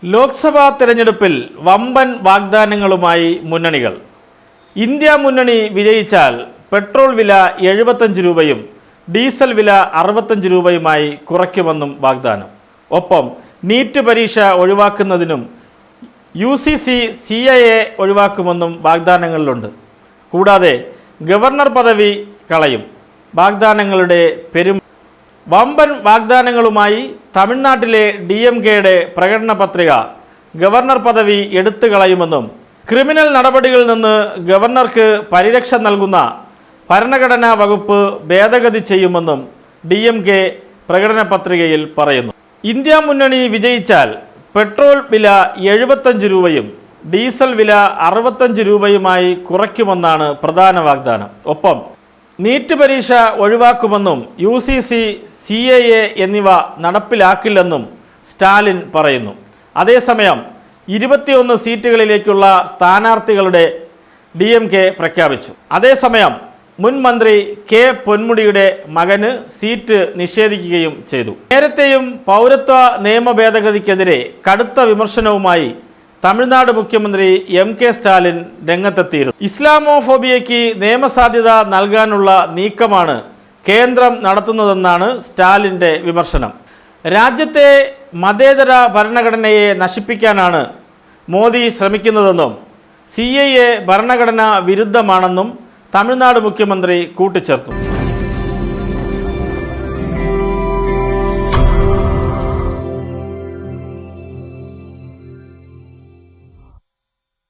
ലോക്സഭാ തെരഞ്ഞെടുപ്പിൽ വമ്പൻ വാഗ്ദാനങ്ങളുമായി മുന്നണികൾ. ഇന്ത്യ മുന്നണി വിജയിച്ചാൽ പെട്രോൾ വില 75 രൂപയും ഡീസൽ വില 65 രൂപയുമായി കുറയ്ക്കുമെന്നും വാഗ്ദാനം. ഒപ്പം നീറ്റ് പരീക്ഷ ഒഴിവാക്കുന്നതിനും UCC CAA ഒഴിവാക്കുമെന്നും വാഗ്ദാനങ്ങളിലുണ്ട്. കൂടാതെ ഗവർണർ പദവി കളയും. വാഗ്ദാനങ്ങളുടെ വമ്പൻ വാഗ്ദാനങ്ങളുമായി തമിഴ്നാട്ടിലെ DMKയുടെ പ്രകടന പത്രിക ഗവർണർ പദവി എടുത്തു കളയുമെന്നും ക്രിമിനൽ നടപടികളിൽ നിന്ന് ഗവർണർക്ക് പരിരക്ഷ നൽകുന്ന ഭരണഘടനാ വകുപ്പ് ഭേദഗതി ചെയ്യുമെന്നും DMK പ്രകടന പത്രികയിൽ പറയുന്നു. ഇന്ത്യ മുന്നണി വിജയിച്ചാൽ പെട്രോൾ വില 75 രൂപയും ഡീസൽ വില 65 രൂപയുമായി കുറയ്ക്കുമെന്നാണ് പ്രധാന വാഗ്ദാനം. ഒപ്പം നീറ്റ് പരീക്ഷ ഒഴിവാക്കുമെന്നും UCC CAA എന്നിവ നടപ്പിലാക്കില്ലെന്നും സ്റ്റാലിൻ പറയുന്നു. അതേസമയം 21 സീറ്റുകളിലേക്കുള്ള സ്ഥാനാർത്ഥികളുടെ DMK പ്രഖ്യാപിച്ചു. അതേസമയം മുൻ മന്ത്രി K. പൊന്മുടിയുടെ മകന് സീറ്റ് നിഷേധിക്കുകയും ചെയ്തു. നേരത്തെയും പൗരത്വ നിയമ ഭേദഗതിക്കെതിരെ കടുത്ത വിമർശനവുമായി തമിഴ്നാട് മുഖ്യമന്ത്രി MK സ്റ്റാലിൻ രംഗത്തെത്തിയിരുന്നു. ഇസ്ലാമോഫോബിയയ്ക്ക് നിയമസാധ്യത നൽകാനുള്ള നീക്കമാണ് കേന്ദ്രം നടത്തുന്നതെന്നാണ് സ്റ്റാലിൻ്റെ വിമർശനം. രാജ്യത്തെ മതേതര ഭരണഘടനയെ നശിപ്പിക്കാനാണ് മോദി ശ്രമിക്കുന്നതെന്നും CAA ഭരണഘടനാ വിരുദ്ധമാണെന്നും തമിഴ്നാട് മുഖ്യമന്ത്രി കൂട്ടിച്ചേർത്തു.